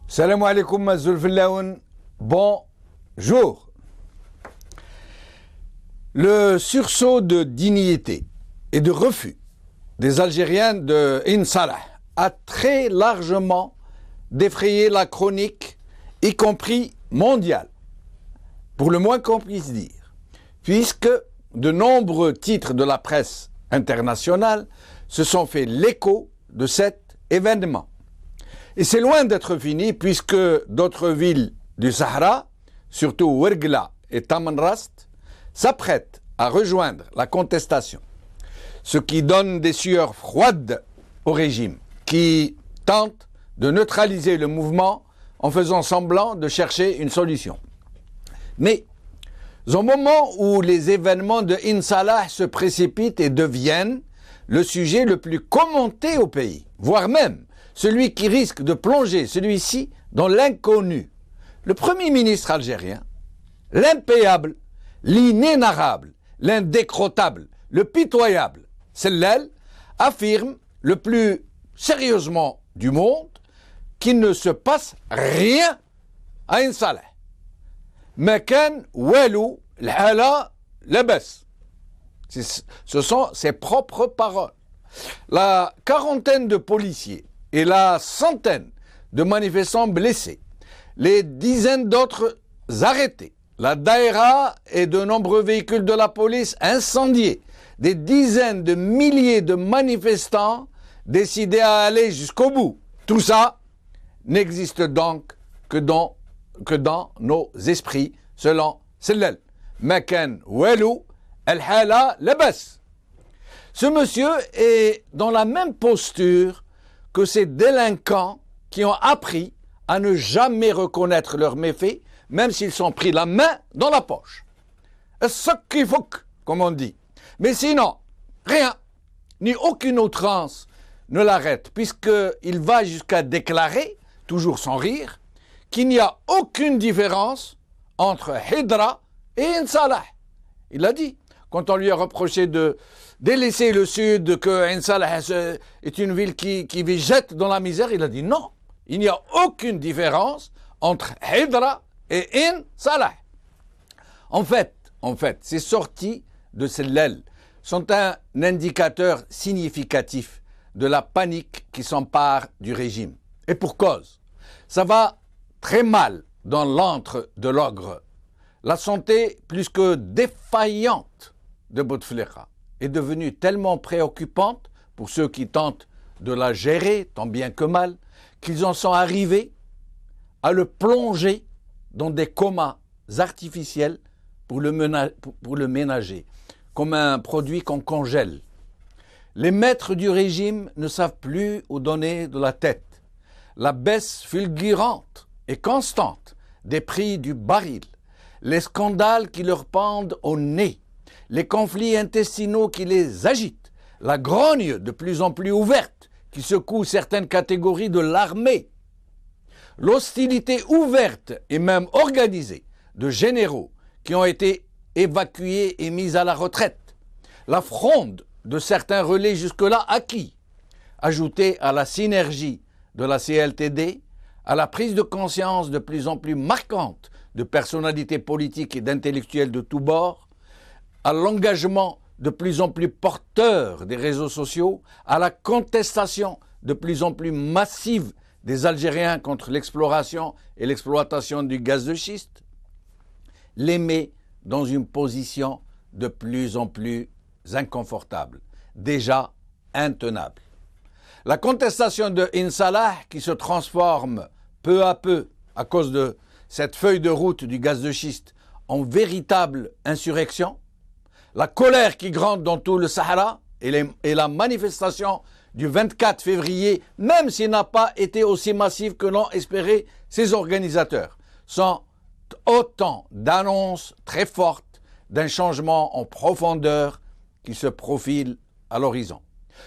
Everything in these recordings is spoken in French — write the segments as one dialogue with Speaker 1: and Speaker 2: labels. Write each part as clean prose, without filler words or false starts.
Speaker 1: Salam alaikum Mazoul Fillaoun, bonjour. Le sursaut de dignité et de refus des Algériens de Ain Salah a très largement défrayé la chronique, y compris mondiale, pour le moins qu'on puisse dire, puisque de nombreux titres de la presse internationale se sont fait l'écho de cet événement. Et c'est loin d'être fini puisque d'autres villes du Sahara, surtout Ouergla et Tamanrast, s'apprêtent à rejoindre la contestation. Ce qui donne des sueurs froides au régime, qui tente de neutraliser le mouvement en faisant semblant de chercher une solution. Mais au moment où les événements de Ain Salah se précipitent et deviennent le sujet le plus commenté au pays, voire même celui qui risque de plonger celui-ci dans l'inconnu, le Premier ministre algérien, l'impayable, l'inénarrable, l'indécrottable, le pitoyable, Sellal, affirme le plus sérieusement du monde qu'il ne se passe rien à Ain Salah. Ma kan walou l'hala labas. Ce sont ses propres paroles. La quarantaine de policiers et la centaine de manifestants blessés, les dizaines d'autres arrêtés, la daïra et de nombreux véhicules de la police incendiés, des dizaines de milliers de manifestants décidés à aller jusqu'au bout. Tout ça n'existe donc que dans nos esprits, selon Sellal. Makan walou al-hala labas. Ce monsieur est dans la même posture que ces délinquants qui ont appris à ne jamais reconnaître leurs méfaits, même s'ils sont pris la main dans la poche. Sakkifouk, comme on dit. Mais sinon, rien, ni aucune outrance ne l'arrête, puisqu'il va jusqu'à déclarer, toujours sans rire, qu'il n'y a aucune différence entre Hidra et Ain Salah. Il l'a dit, quand on lui a reproché de délaisser le sud, que Ain Salah est une ville qui végète dans la misère, il a dit non, il n'y a aucune différence entre Hidra et Ain Salah. En fait, ces sorties de Sellal sont un indicateur significatif de la panique qui s'empare du régime. Et pour cause, ça va très mal dans l'antre de l'ogre. La santé plus que défaillante de Bouteflika est devenue tellement préoccupante pour ceux qui tentent de la gérer tant bien que mal, qu'ils en sont arrivés à le plonger dans des comas artificiels pour le ménager, comme un produit qu'on congèle. Les maîtres du régime ne savent plus où donner de la tête. La baisse fulgurante et constante des prix du baril, les scandales qui leur pendent au nez, les conflits intestinaux qui les agitent, la grogne de plus en plus ouverte qui secoue certaines catégories de l'armée, l'hostilité ouverte et même organisée de généraux qui ont été évacués et mis à la retraite, la fronde de certains relais jusque-là acquis, ajoutée à la synergie de la CLTD, à la prise de conscience de plus en plus marquante de personnalités politiques et d'intellectuels de tous bords, à l'engagement de plus en plus porteur des réseaux sociaux, à la contestation de plus en plus massive des Algériens contre l'exploration et l'exploitation du gaz de schiste, l'aimé dans une position de plus en plus inconfortable, déjà intenable. La contestation de Insalah, qui se transforme peu à peu, à cause de cette feuille de route du gaz de schiste, en véritable insurrection, la colère qui gronde dans tout le Sahara et la manifestation du 24 février, même s'il n'a pas été aussi massif que l'ont espéré ses organisateurs, sont autant d'annonces très fortes d'un changement en profondeur qui se profile à l'horizon.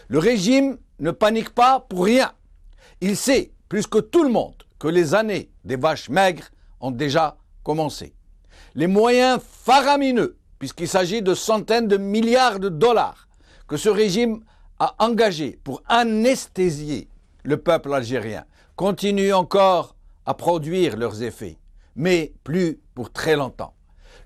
Speaker 1: Le régime ne panique pas pour rien. Il sait, plus que tout le monde, que les années des vaches maigres ont déjà commencé. Les moyens faramineux, puisqu'il s'agit de centaines de milliards de dollars, que ce régime a engagés pour anesthésier le peuple algérien, continuent encore à produire leurs effets, mais plus pour très longtemps.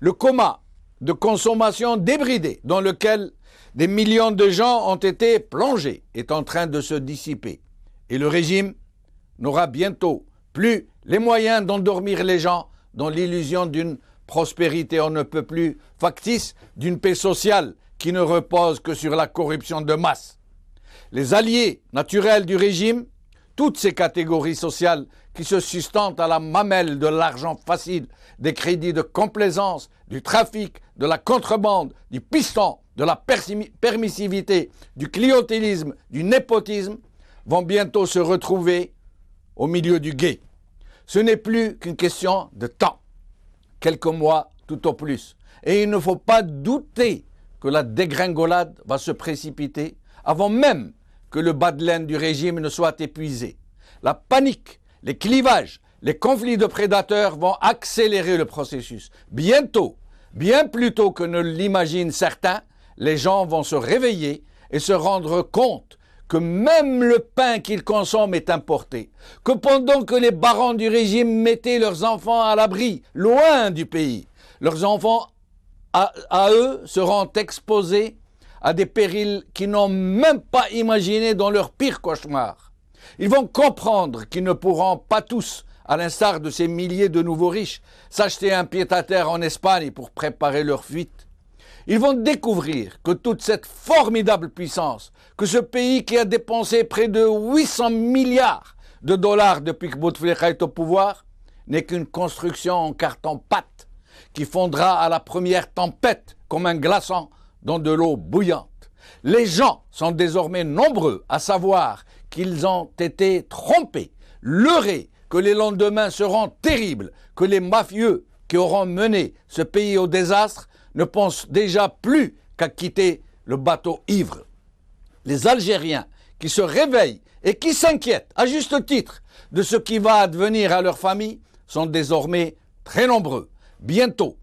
Speaker 1: Le coma de consommation débridé dans lequel des millions de gens ont été plongés est en train de se dissiper. Et le régime n'aura bientôt plus les moyens d'endormir les gens dans l'illusion d'une prospérité on ne peut plus factice, d'une paix sociale qui ne repose que sur la corruption de masse. Les alliés naturels du régime, toutes ces catégories sociales qui se sustentent à la mamelle de l'argent facile, des crédits de complaisance, du trafic, de la contrebande, du piston, de la permissivité, du clientélisme, du népotisme, vont bientôt se retrouver au milieu du gué. Ce n'est plus qu'une question de temps, quelques mois tout au plus. Et il ne faut pas douter que la dégringolade va se précipiter avant même que le bas de laine du régime ne soit épuisé. La panique, les clivages, les conflits de prédateurs vont accélérer le processus. Bientôt, bien plus tôt que ne l'imaginent certains, les gens vont se réveiller et se rendre compte que même le pain qu'ils consomment est importé, que pendant que les barons du régime mettaient leurs enfants à l'abri, loin du pays, leurs enfants, à eux, seront exposés à des périls qu'ils n'ont même pas imaginés dans leur pire cauchemar. Ils vont comprendre qu'ils ne pourront pas tous, à l'instar de ces milliers de nouveaux riches, s'acheter un pied-à-terre en Espagne pour préparer leur fuite. Ils vont découvrir que toute cette formidable puissance, que ce pays qui a dépensé près de 800 milliards de dollars depuis que Bouteflika est au pouvoir, n'est qu'une construction en carton-pâte qui fondra à la première tempête comme un glaçon dans de l'eau bouillante. Les gens sont désormais nombreux à savoir qu'ils ont été trompés, leurrés, que les lendemains seront terribles, que les mafieux qui auront mené ce pays au désastre ne pensent déjà plus qu'à quitter le bateau ivre. Les Algériens qui se réveillent et qui s'inquiètent, à juste titre, de ce qui va advenir à leur famille, sont désormais très nombreux. Bientôt,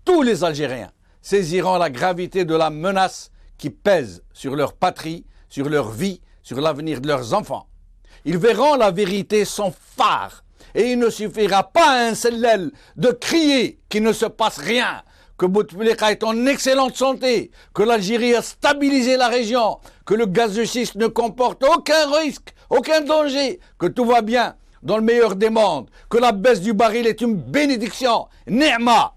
Speaker 1: tous les Algériens saisiront la gravité de la menace qui pèse sur leur patrie, sur leur vie, sur l'avenir de leurs enfants. Ils verront la vérité sans phare, et il ne suffira pas à un Sellel de crier qu'il ne se passe rien, que Bouteflika est en excellente santé, que l'Algérie a stabilisé la région, que le gaz de schiste ne comporte aucun risque, aucun danger, que tout va bien dans le meilleur des mondes, que la baisse du baril est une bénédiction, ni'ma.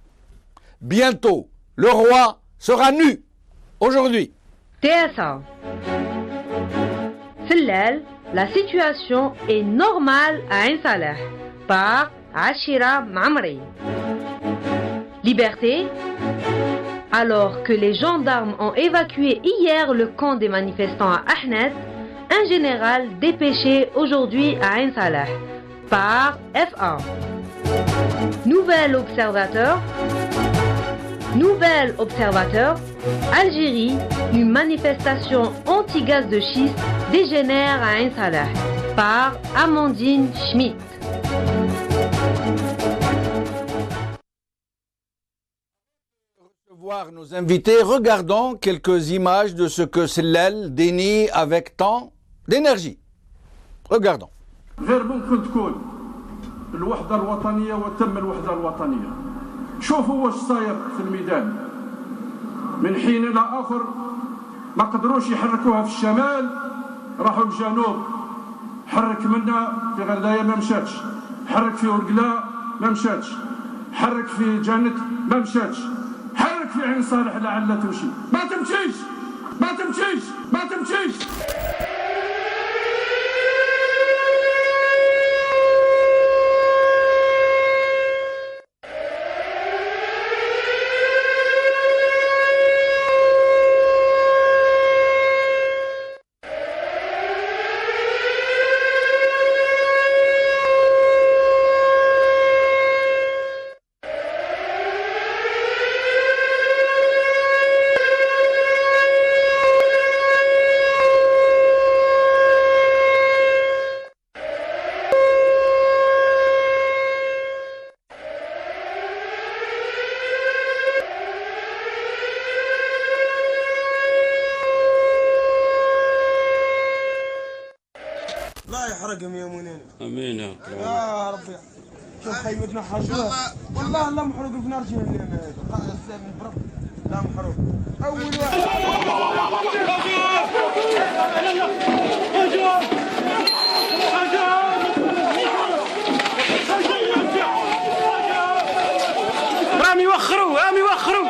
Speaker 1: Bientôt, le roi sera nu. Aujourd'hui.
Speaker 2: TSA. Sellel, la situation est normale à Insalah, par Ashira Mamri. Liberté. Alors que les gendarmes ont évacué hier le camp des manifestants à Ahnet, un général dépêché aujourd'hui à Insalah, par FA. Nouvel observateur, Algérie, une manifestation anti-gaz de schiste dégénère à Insalah, par Amandine Schmitt.
Speaker 1: Voir nos invités, regardons quelques images de ce que Sellel dénie avec tant d'énergie. Regardons.
Speaker 3: غير ممكن تكون الوحدة الوطنية وتم الوحدة الوطنية. شوفوا واش صاير في الميدان. من حين إلى آخر ما قدروش يحركوها في الشمال، راحوا للجنوب. حرك منا في غرداية ما مشاتش، حرك في ورقلاء ما مشاتش، حرك في جنت ما مشاتش. معاك في عين صالح لعل تمشي. ما تمشيش ما تمشيش ما تمشيش.
Speaker 4: الله يحرقهم يا منين.
Speaker 5: امين يا رب.
Speaker 4: يا ربي شوف خيبتنا حرقوها والله لا محروق في نار جهنم. لا محروق اول واحد
Speaker 5: رامي يوخروا رامي يوخروا.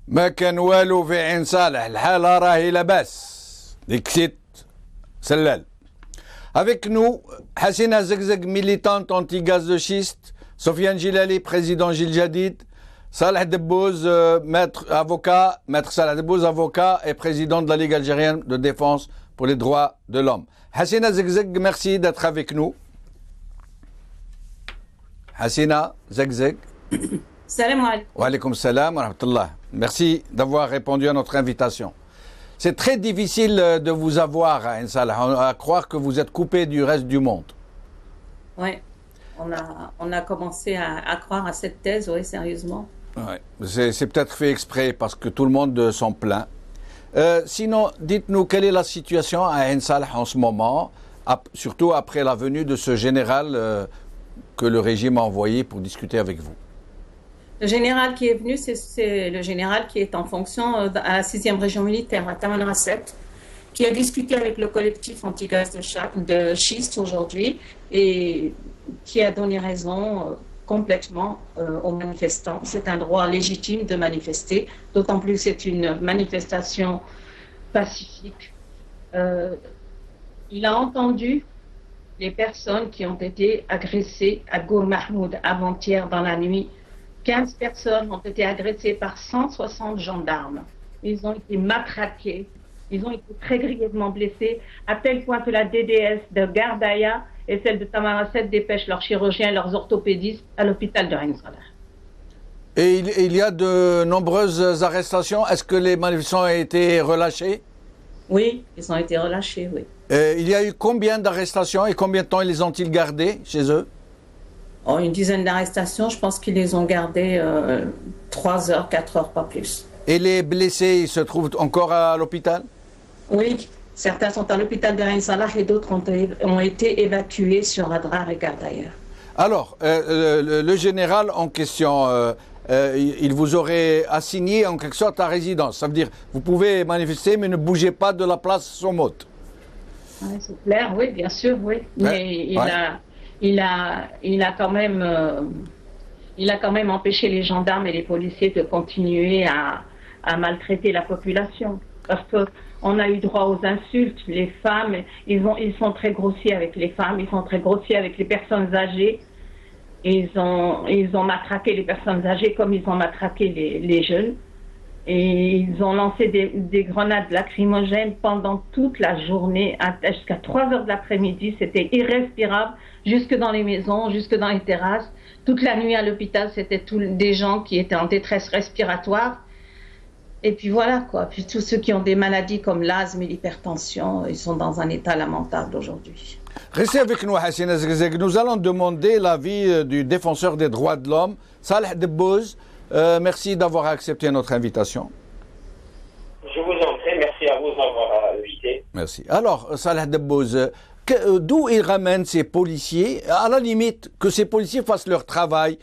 Speaker 1: ما كان والو في عين صالح، الحالة راهي لاباس. ديكسيت سلال. Avec nous, Hassina Zegzeg, militante anti-gaz de schiste, Sofiane Gilali, président Gil Jadid, Salah Debbouz, maître avocat, maître Salah Debbouz, avocat et président de la Ligue algérienne de défense pour les droits de l'homme. Hassina Zegzeg, merci d'être avec nous. Hassina Zegzeg.
Speaker 6: Salam alaikum.
Speaker 1: Wa alaykoum salam wa rahmatullah. Merci d'avoir répondu à notre invitation. C'est très difficile de vous avoir à Insalah, à croire que vous êtes coupé du reste du monde.
Speaker 6: Oui, on a commencé à croire à cette thèse, oui, sérieusement.
Speaker 1: Ouais. C'est peut-être fait exprès parce que tout le monde s'en plaint. Sinon, dites-nous quelle est la situation à Insalah en ce moment, surtout après la venue de ce général que le régime a envoyé pour discuter avec vous.
Speaker 6: Le général qui est venu, c'est le général qui est en fonction à la 6e région militaire, à Tamanrasset, qui a discuté avec le collectif anti-gaz de schiste aujourd'hui et qui a donné raison complètement aux manifestants. C'est un droit légitime de manifester, d'autant plus que c'est une manifestation pacifique. Il a entendu les personnes qui ont été agressées à Gour Mahmoud avant-hier dans la nuit. 15 personnes ont été agressées par 160 gendarmes. Ils ont été matraqués, ils ont été très grièvement blessés, à tel point que la DDS de Gardaya et celle de Tamanrasset dépêchent leurs chirurgiens et leurs orthopédistes à l'hôpital de Ain Salah.
Speaker 1: Et il y a de nombreuses arrestations. Est-ce que les manifestants ont été relâchés?
Speaker 6: Oui, ils ont été relâchés, oui.
Speaker 1: Il y a eu combien d'arrestations et combien de temps les ont-ils gardés chez eux?
Speaker 6: en une dizaine d'arrestations. Je pense qu'ils les ont gardés 3 heures, 4 heures, pas plus.
Speaker 1: Et les blessés, ils se trouvent encore à l'hôpital?
Speaker 6: Oui, certains sont à l'hôpital de Ain Salah et d'autres ont été évacués sur Adrar et Gardaïa.
Speaker 1: Alors, le général en question, il vous aurait assigné en quelque sorte à résidence. Ça veut dire, vous pouvez manifester, mais ne bougez pas de la place Somot.
Speaker 6: Ouais, c'est clair, oui, bien sûr, oui. Mais il a quand même empêché les gendarmes et les policiers de continuer à maltraiter la population. Parce qu'on a eu droit aux insultes. Les femmes, ils sont très grossiers avec les femmes, ils sont très grossiers avec les personnes âgées. Ils ont matraqué les personnes âgées comme ils ont matraqué les jeunes. Et ils ont lancé des grenades lacrymogènes pendant toute la journée, jusqu'à 3 heures de l'après-midi. C'était irrespirable, jusque dans les maisons, jusque dans les terrasses. Toute la nuit à l'hôpital, c'était des gens qui étaient en détresse respiratoire. Et puis voilà, quoi. Puis tous ceux qui ont des maladies comme l'asthme et l'hypertension, ils sont dans un état lamentable aujourd'hui.
Speaker 1: Restez avec nous, Hassina Zegzeg. Nous allons demander l'avis du défenseur des droits de l'homme, Saleh Debbouz. Merci d'avoir accepté notre invitation.
Speaker 7: Je vous en prie, merci à vous d'avoir invité.
Speaker 1: Merci. Alors, Saleh Debbouz, d'où ils ramènent ces policiers, à la limite que ces policiers fassent leur travail,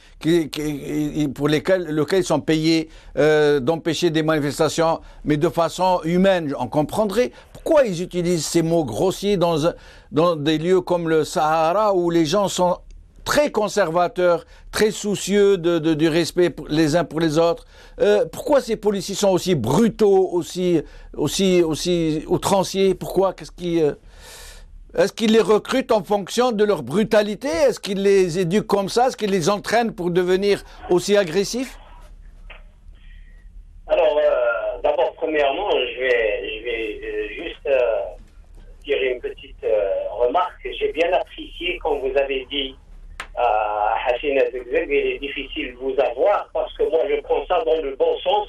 Speaker 1: pour lequel ils sont payés d'empêcher des manifestations, mais de façon humaine, on comprendrait. Pourquoi ils utilisent ces mots grossiers dans des lieux comme le Sahara où les gens sont très conservateurs, très soucieux du respect les uns pour les autres? Pourquoi ces policiers sont aussi brutaux, aussi outranciers? Pourquoi? Est-ce qu'ils les recrutent en fonction de leur brutalité? Est-ce qu'ils les éduquent comme ça? Est-ce qu'ils les entraînent pour devenir aussi agressifs?
Speaker 7: Alors, d'abord, premièrement, je vais juste dire une petite remarque. J'ai bien apprécié quand vous avez dit à Hassina Zegzeg, il est difficile de vous avoir, parce que moi, je prends ça dans le bon sens,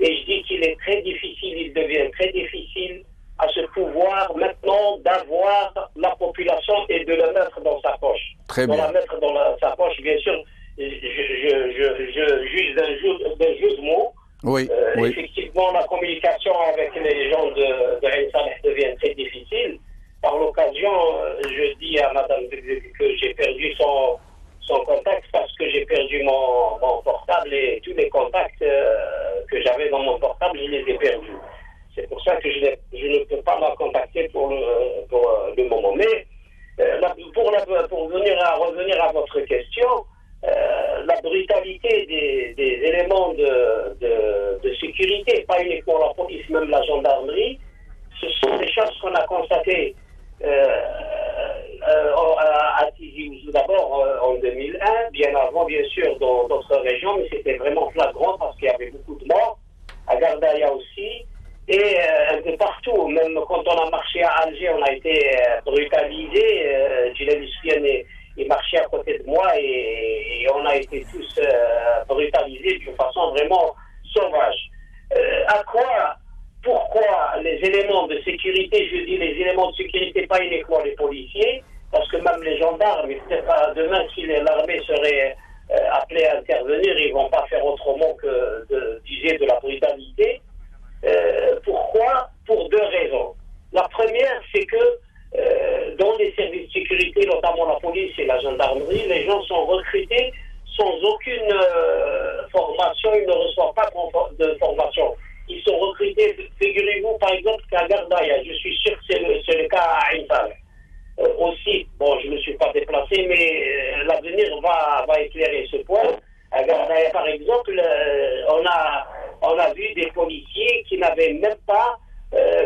Speaker 7: et je dis qu'il est très difficile, il devient très difficile à ce pouvoir maintenant d'avoir la population et de la mettre dans sa poche.
Speaker 1: Très bien.
Speaker 7: De la mettre dans sa poche, bien sûr, je juge d'un jeu de mots.
Speaker 1: Oui, oui.
Speaker 7: Effectivement, la communication avec les gens de Ain Salah devient très difficile. Par l'occasion, je dis à Madame que j'ai perdu son contact parce que j'ai perdu mon portable et tous les contacts que j'avais dans mon portable, je les ai perdus. C'est pour ça que je ne peux pas la contacter pour le moment. Mais pour revenir à votre question, la brutalité des éléments de sécurité, pas uniquement la police, même la gendarmerie, ce sont des choses qu'on a constatées à Tizi Ouzou d'abord en 2001, bien avant bien sûr dans d'autres régions, mais c'était vraiment flagrant parce qu'il y avait beaucoup de morts, à Gardaïa aussi, et un peu partout, même quand on a marché à Alger, on a été brutalisé. Djilali Soufiane est marché à côté de moi et on a été tous brutalisés d'une façon vraiment sauvage. Pourquoi les éléments de sécurité, je dis les éléments de sécurité, pas uniquement les policiers, parce que même les gendarmes, demain si l'armée serait appelée à intervenir, ils ne vont pas faire autrement que d'user de la brutalité. Pourquoi? Pour 2 raisons. La première, c'est que dans les services de sécurité, notamment la police et la gendarmerie, les gens sont recrutés sans aucune formation, ils ne reçoivent pas de formation. Ils sont recrutés, figurez-vous par exemple qu'à Gardaïa, je suis sûr que c'est le cas à Ain Salah. Aussi, bon, je ne me suis pas déplacé, mais l'avenir va éclairer ce point. À Gardaïa, par exemple, on a vu des policiers qui n'avaient même pas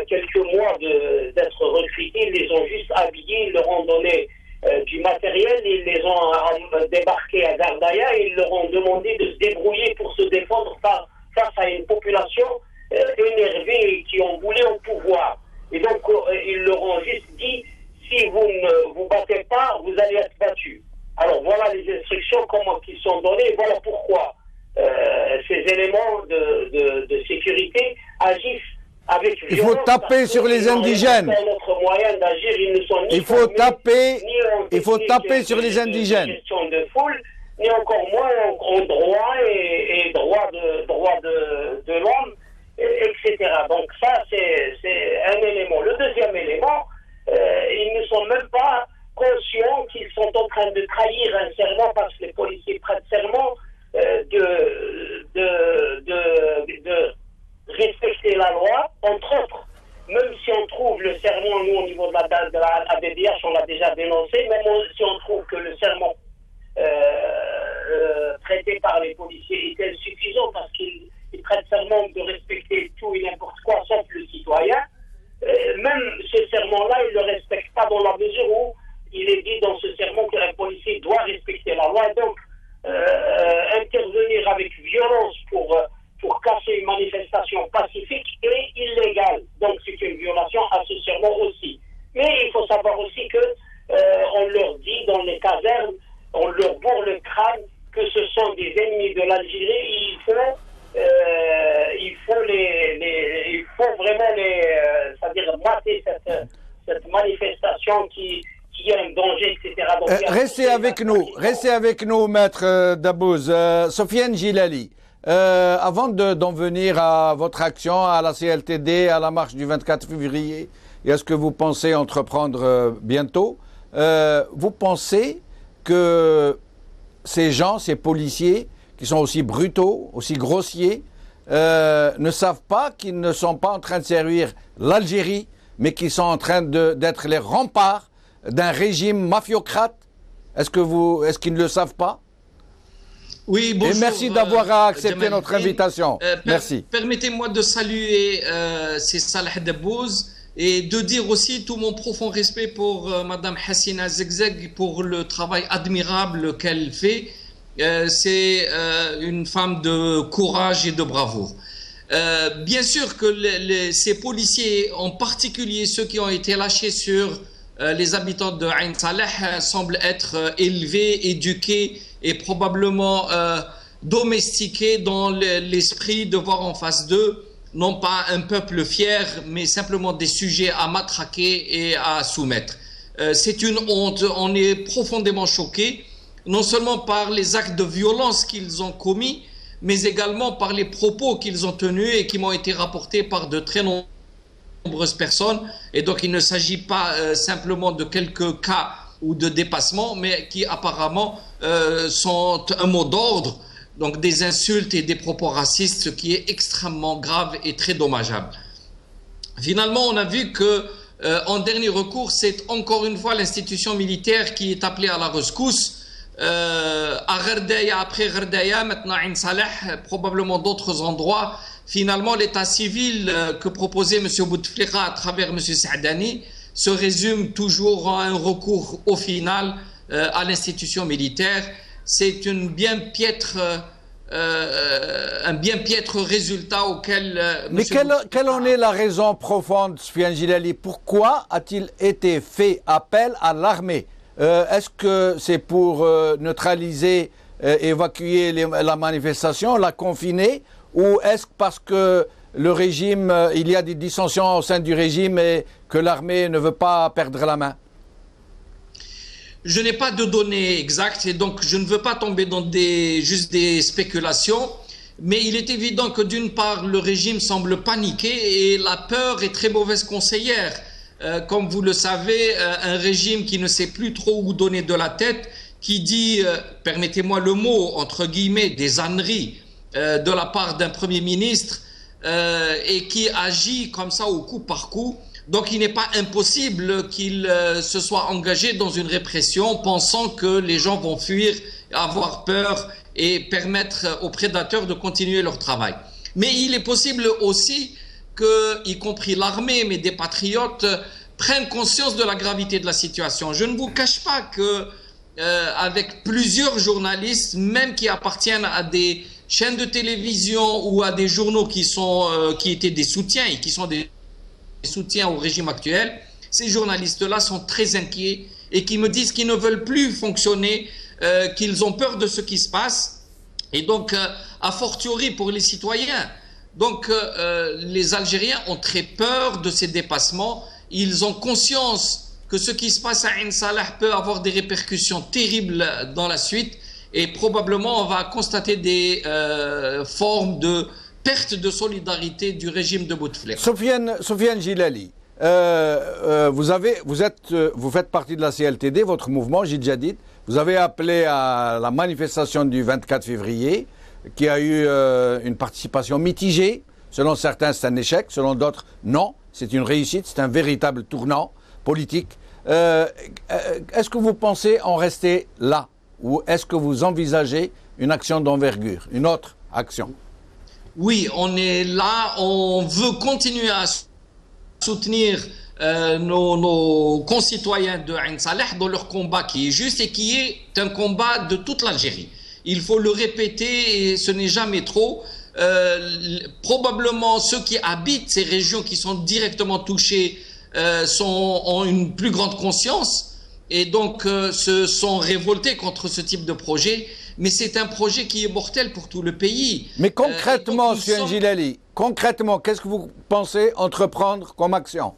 Speaker 7: quelques mois d'être recrutés, ils les ont juste habillés, ils leur ont donné du matériel, ils les ont débarqués à Gardaïa et ils leur ont demandé de se débrouiller pour se défendre face à une population énervée qui ont voulu au pouvoir. Et donc, ils leur ont juste dit, si vous ne vous battez pas, vous allez être battus. Alors, voilà les instructions qui sont données, voilà pourquoi ces éléments de sécurité agissent avec
Speaker 1: il faut taper sur les indigènes.
Speaker 7: Notre moyen d'agir, ils ne sont ni
Speaker 1: il faut taper sur les indigènes.
Speaker 7: Gestion de foule, ni encore moins en droit et droit de l'homme, etc. Donc ça, c'est un élément. Le deuxième élément, ils ne sont même pas conscients qu'ils sont en train de trahir un serment parce que les policiers prêtent serment de respecter la loi, entre autres. Même si on trouve le serment, nous au niveau de la ABDH, on l'a déjà dénoncé, même si on trouve que le serment traité par les policiers est insuffisant parce qu'ils prêtent serment de respecter tout et n'importe quoi sauf le citoyen, même ce serment-là, ils ne le respectent pas dans la mesure où il est dit dans ce serment qu'un policier doit respecter la loi. Et donc, intervenir avec violence pour casser une manifestation pacifique est illégal. Donc, c'est une violation à ce serment aussi. Mais il faut savoir aussi que on leur dit dans les casernes, on leur bourre le crâne que ce sont des ennemis de l'Algérie. Il faut vraiment c'est-à-dire mater cette manifestation qui est un danger, etc. Donc,
Speaker 1: restez avec nous, maître Dabouz. Sofiane Gilali, avant d'en venir à votre action, à la CLTD, à la marche du 24 février, et à ce que vous pensez entreprendre bientôt, vous pensez que ces gens, ces policiers, qui sont aussi brutaux, aussi grossiers, ne savent pas qu'ils ne sont pas en train de servir l'Algérie, mais qu'ils sont en train d'être les remparts d'un régime mafiocrate? Est-ce qu'ils ne le savent pas?
Speaker 8: Oui, bonjour.
Speaker 1: Et merci d'avoir accepté notre invitation. Merci.
Speaker 8: Permettez-moi de saluer c'est Salah Dabouz et de dire aussi tout mon profond respect pour Madame Hassina Zegzeg pour le travail admirable qu'elle fait. C'est une femme de courage et de bravoure. Bien sûr que ces policiers, en particulier ceux qui ont été lâchés sur les habitants de Ain Saleh, semblent être élevés, éduqués et probablement domestiqués dans l'esprit de voir en face d'eux non pas un peuple fier, mais simplement des sujets à matraquer et à soumettre. C'est une honte, on est profondément choqués, non seulement par les actes de violence qu'ils ont commis, mais également par les propos qu'ils ont tenus et qui m'ont été rapportés par de très nombreuses personnes. Et donc il ne s'agit pas simplement de quelques cas ou de dépassements, mais qui apparemment sont un mot d'ordre, donc des insultes et des propos racistes, ce qui est extrêmement grave et très dommageable. Finalement, on a vu que en dernier recours, c'est encore une fois l'institution militaire qui est appelée à la rescousse. À Gherdaya, après Gherdaya, maintenant à Ain Saleh, probablement d'autres endroits. Finalement, l'état civil que proposait M. Bouteflika à travers M. Saadani se résume toujours à un recours au final à l'institution militaire. C'est un bien piètre résultat auquel...
Speaker 1: Mais quelle en est la raison profonde, Sofiane Gilali? Pourquoi a-t-il été fait appel à l'armée? Est-ce que c'est pour neutraliser, évacuer la manifestation, la confiner, ou est-ce parce que le régime, il y a des dissensions au sein du régime et que l'armée ne veut pas perdre la main?
Speaker 8: Je n'ai pas de données exactes et donc je ne veux pas tomber dans juste des spéculations, mais il est évident que d'une part, le régime semble paniquer et la peur est très mauvaise conseillère. Comme vous le savez, un régime qui ne sait plus trop où donner de la tête, qui dit, permettez-moi le mot, entre guillemets, des âneries de la part d'un Premier ministre et qui agit comme ça au coup par coup. Donc il n'est pas impossible qu'il se soit engagé dans une répression pensant que les gens vont fuir, avoir peur et permettre aux prédateurs de continuer leur travail. Mais il est possible aussi que, y compris l'armée, mais des patriotes, prennent conscience de la gravité de la situation. Je ne vous cache pas que, avec plusieurs journalistes, même qui appartiennent à des chaînes de télévision ou à des journaux qui étaient des soutiens et qui sont des soutiens au régime actuel, ces journalistes-là sont très inquiets et qui me disent qu'ils ne veulent plus fonctionner, qu'ils ont peur de ce qui se passe. Et donc, a fortiori pour les citoyens, Donc les Algériens ont très peur de ces dépassements. Ils ont conscience que ce qui se passe à Ain Salah peut avoir des répercussions terribles dans la suite. Et probablement, on va constater des formes de perte de solidarité du régime de Bouteflika.
Speaker 1: Soufiane Gilali, vous faites partie de la CLTD, votre mouvement, Jid Jadid. Vous avez appelé à la manifestation du 24 février, qui a eu une participation mitigée. Selon certains, c'est un échec. Selon d'autres, non. C'est une réussite. C'est un véritable tournant politique. Est-ce que vous pensez en rester là? Ou est-ce que vous envisagez une action d'envergure, une autre action?
Speaker 8: Oui, on est là, on veut continuer à soutenir nos concitoyens de Ain Salah dans leur combat qui est juste et qui est un combat de toute l'Algérie. Il faut le répéter et ce n'est jamais trop. Probablement ceux qui habitent ces régions qui sont directement touchées ont une plus grande conscience. Et donc se sont révoltés contre ce type de projet. Mais c'est un projet qui est mortel pour tout le pays.
Speaker 1: Mais concrètement, M. Gilali, concrètement, qu'est-ce que vous pensez entreprendre comme action?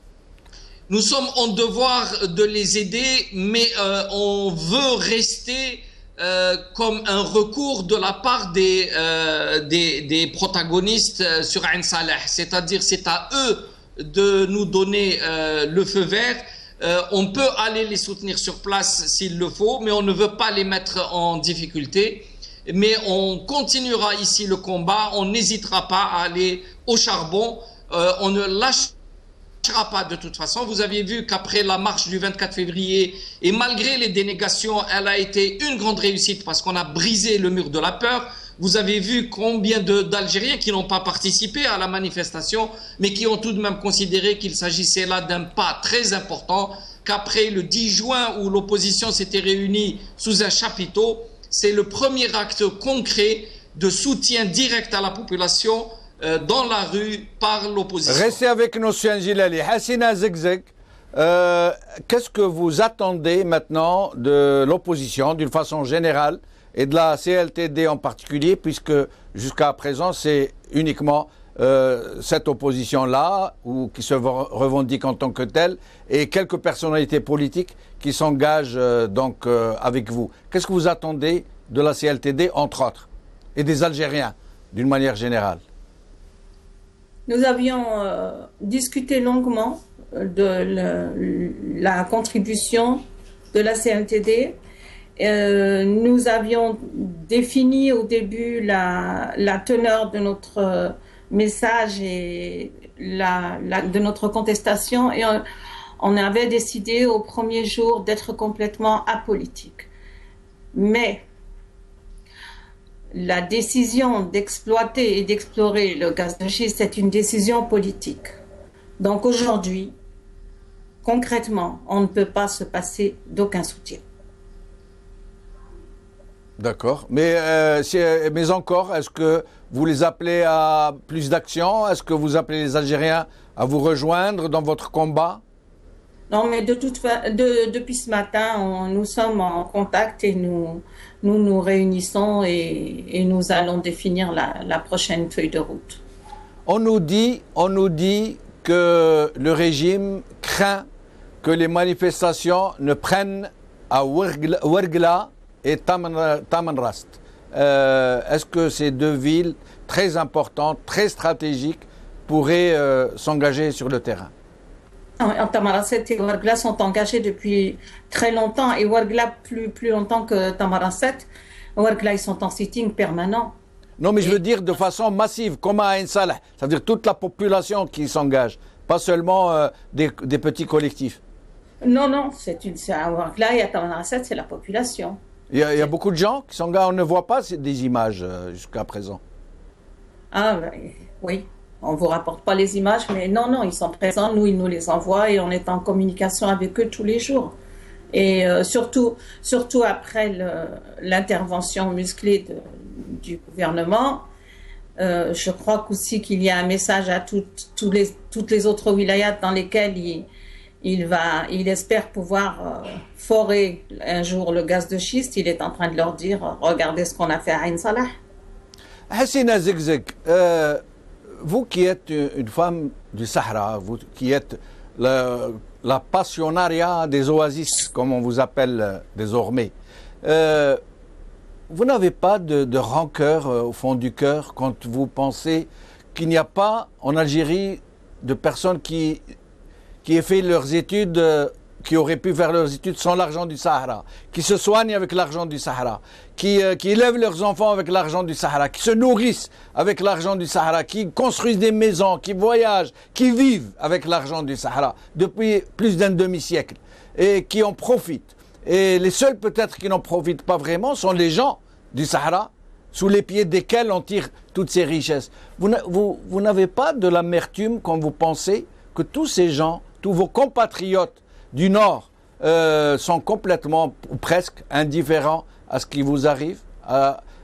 Speaker 8: Nous sommes en devoir de les aider, mais on veut rester comme un recours de la part des protagonistes sur Ain Salah. C'est-à-dire c'est à eux de nous donner le feu vert. On peut aller les soutenir sur place s'il le faut, mais on ne veut pas les mettre en difficulté. Mais on continuera ici le combat, on n'hésitera pas à aller au charbon, on ne lâchera pas de toute façon. Vous aviez vu qu'après la marche du 24 février, et malgré les dénégations, elle a été une grande réussite parce qu'on a brisé le mur de la peur. Vous avez vu combien d'Algériens qui n'ont pas participé à la manifestation, mais qui ont tout de même considéré qu'il s'agissait là d'un pas très important, qu'après le 10 juin où l'opposition s'était réunie sous un chapiteau, c'est le premier acte concret de soutien direct à la population dans la rue par l'opposition.
Speaker 1: Restez avec nous, M. Gilali. Hassina Zegzeg, qu'est-ce que vous attendez maintenant de l'opposition d'une façon générale et de la CLTD en particulier, puisque jusqu'à présent, c'est uniquement cette opposition-là, ou qui se revendique en tant que telle, et quelques personnalités politiques qui s'engagent donc avec vous. Qu'est-ce que vous attendez de la CLTD, entre autres, et des Algériens, d'une manière générale?
Speaker 6: Nous avions discuté longuement de la contribution de la CLTD. Nous avions défini au début la teneur de notre message et de notre contestation, et on avait décidé au premier jour d'être complètement apolitique. Mais la décision d'exploiter et d'explorer le gaz de schiste, c'est une décision politique. Donc aujourd'hui, concrètement, on ne peut pas se passer d'aucun soutien.
Speaker 1: D'accord. Mais encore, est-ce que vous les appelez à plus d'action? Est-ce que vous appelez les Algériens à vous rejoindre dans votre combat?
Speaker 6: Non, mais depuis ce matin, nous sommes en contact et nous réunissons et nous allons définir la prochaine feuille de route.
Speaker 1: On nous dit que le régime craint que les manifestations ne prennent à Ouargla et Tamanrast. Est-ce que ces deux villes très importantes, très stratégiques, pourraient s'engager sur le terrain?
Speaker 6: Tamanrasset et Ouargla sont engagés depuis très longtemps, et Ouargla plus longtemps que Tamanrasset. Ouargla, ils sont en sitting permanent.
Speaker 1: Non, mais je veux dire de façon massive, comme à Ain Salah. Ça veut dire toute la population qui s'engage, pas seulement des petits collectifs.
Speaker 6: Non, c'est à Ouargla et à Tamanrasset, c'est la population.
Speaker 1: Il y a beaucoup de gens qui s'engagent, on ne voit pas des images jusqu'à présent.
Speaker 6: Ah, oui. On ne vous rapporte pas les images, mais non, ils sont présents, ils nous les envoient et on est en communication avec eux tous les jours. Et surtout après l'intervention musclée du gouvernement, je crois aussi qu'il y a un message à toutes les autres wilayats dans lesquelles il espère pouvoir forer un jour le gaz de schiste. Il est en train de leur dire, regardez ce qu'on a fait à Ain Salah.
Speaker 1: Hassina Zegzeg, vous qui êtes une femme du Sahara, vous qui êtes la passionnariat des oasis, comme on vous appelle désormais, vous n'avez pas de rancœur au fond du cœur quand vous pensez qu'il n'y a pas en Algérie de personnes qui aient fait leurs études, qui auraient pu faire leurs études sans l'argent du Sahara, qui se soignent avec l'argent du Sahara, qui élèvent leurs enfants avec l'argent du Sahara, qui se nourrissent avec l'argent du Sahara, qui construisent des maisons, qui voyagent, qui vivent avec l'argent du Sahara depuis plus d'un demi-siècle et qui en profitent. Et les seuls peut-être qui n'en profitent pas vraiment sont les gens du Sahara, sous les pieds desquels on tire toutes ces richesses. Vous n'avez pas de l'amertume quand vous pensez que tous ces gens, tous vos compatriotes du Nord sont complètement ou presque indifférents à ce qui vous arrive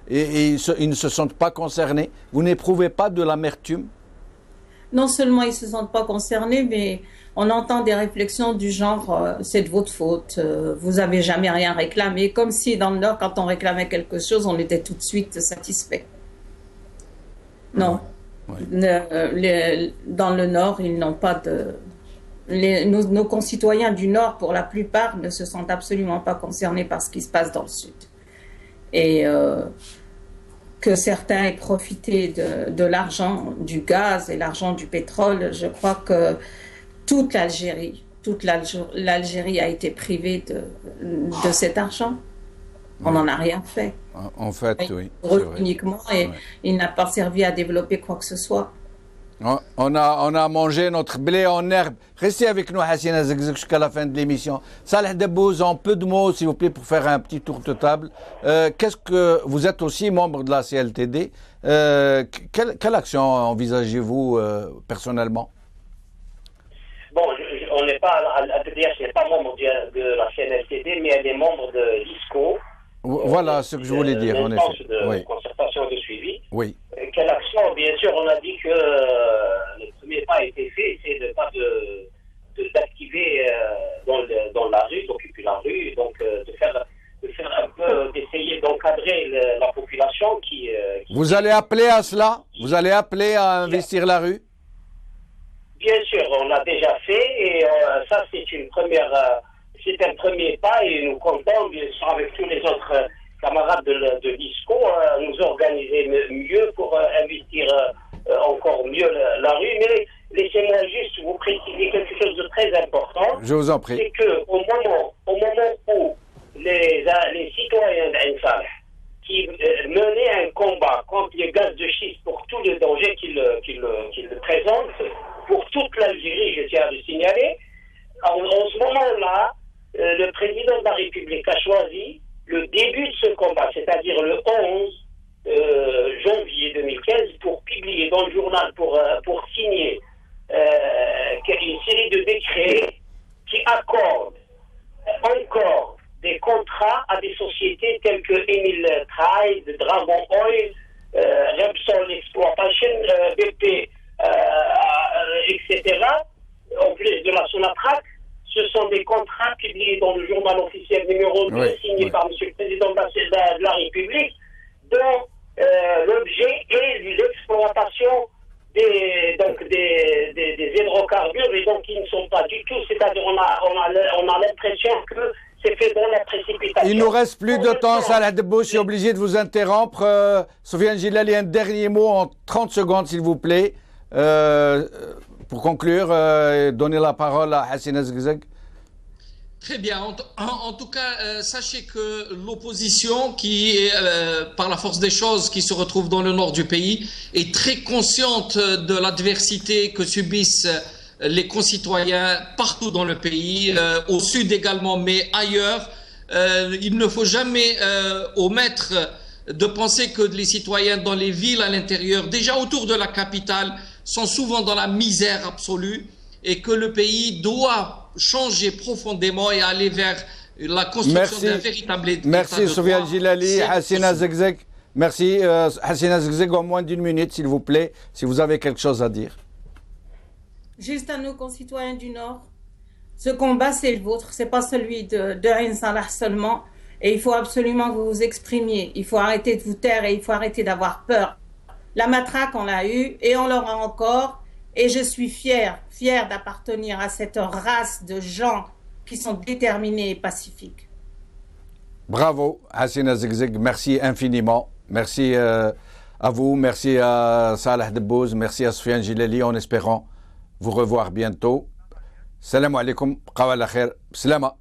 Speaker 1: et ils ne se sentent pas concernés. Vous n'éprouvez pas de l'amertume?
Speaker 6: Non seulement ils ne se sentent pas concernés, mais on entend des réflexions du genre c'est de votre faute, vous n'avez jamais rien réclamé, comme si dans le Nord, quand on réclamait quelque chose, on était tout de suite satisfait. Non. Oui. Dans le Nord, ils n'ont pas de... Nos concitoyens du Nord, pour la plupart, ne se sentent absolument pas concernés par ce qui se passe dans le Sud. Et que certains aient profité de l'argent du gaz et l'argent du pétrole, je crois que toute l'Algérie a été privée de cet argent. On n'en a rien fait.
Speaker 1: En fait, oui.
Speaker 6: Uniquement, et il n'a pas servi à développer quoi que ce soit.
Speaker 1: On a mangé notre blé en herbe. Restez avec nous, Hassina Zegzeg, jusqu'à la fin de l'émission. Saleh Debbouz, en peu de mots, s'il vous plaît, pour faire un petit tour de table. Qu'est-ce que vous êtes aussi membre de la CLTD. Quelle action envisagez-vous personnellement?
Speaker 7: Bon, on n'est pas, la PDH n'est pas membre de la CNLTD, mais elle est membre de l'ISCO.
Speaker 1: Voilà ce que je voulais dire, en effet.
Speaker 7: De concertation et de suivi.
Speaker 1: Oui.
Speaker 7: Quelle action? Bien sûr, on a dit que le premier pas a été fait, c'est d'activer dans la rue, d'occuper la rue, donc de faire un peu, d'essayer d'encadrer la population qui...
Speaker 1: Vous allez appeler à cela? Vous allez appeler à investir la rue?
Speaker 7: Bien sûr, on l'a déjà fait et ça c'est c'est un premier pas et nous comptons bien sûr avec tous les autres camarades de l'ISCO nous organiser mieux pour investir encore mieux la rue. Mais laissez-moi juste vous préciser quelque chose de très important.
Speaker 1: Je vous en prie.
Speaker 7: C'est qu'au moment où les citoyens d'Ain Saleh qui menaient un combat contre les gaz de schiste pour tous les dangers qu'ils présentent, pour toute l'Algérie, je tiens à le signaler, en ce moment-là, le président de la République a choisi le début de ce combat, c'est-à-dire le 11 janvier 2015, pour publier dans le journal, pour signer une série de décrets qui accordent encore des contrats à des sociétés telles que Emil Trade, Dragon Oil, Repsol Exploitation, BP, etc. En plus de la Sonatrach, ce sont des contrats publiés dans le journal officiel numéro 2, signé par M. le Président de la République, dont l'objet est l'exploitation des hydrocarbures, et donc ils ne sont pas du tout, c'est-à-dire on a l'impression que c'est fait dans la précipitation.
Speaker 1: Il nous reste plus de temps, Saleh Debbouz, je suis obligé de vous interrompre. Sofiane Gilali, un dernier mot en 30 secondes, s'il vous plaît. Pour conclure, donner la parole à Hassina Zegzeg.
Speaker 8: Très bien. En tout cas, sachez que l'opposition, qui est, par la force des choses, qui se retrouve dans le nord du pays, est très consciente de l'adversité que subissent les concitoyens partout dans le pays, au sud également, mais ailleurs. Il ne faut jamais omettre de penser que les citoyens dans les villes à l'intérieur, déjà autour de la capitale, sont souvent dans la misère absolue et que le pays doit changer profondément et aller vers la construction d'un véritable État.
Speaker 1: Merci Sofiane Gilali, Hassina Zegzeg. Merci Hassina Zegzeg, en moins d'une minute s'il vous plaît, si vous avez quelque chose à dire.
Speaker 6: Juste à nos concitoyens du Nord, ce combat c'est le vôtre, c'est pas celui de Ain Saleh seulement, et il faut absolument que vous vous exprimiez, il faut arrêter de vous taire et il faut arrêter d'avoir peur. La matraque, on l'a eu et on l'aura encore. Et je suis fière d'appartenir à cette race de gens qui sont déterminés et pacifiques.
Speaker 1: Bravo, Hassina Zegzeg, merci infiniment. Merci à vous, merci à Salah Debbouz, merci à Soufiane Gilali, en espérant vous revoir bientôt. Salam alaikum, qawala khair, salama.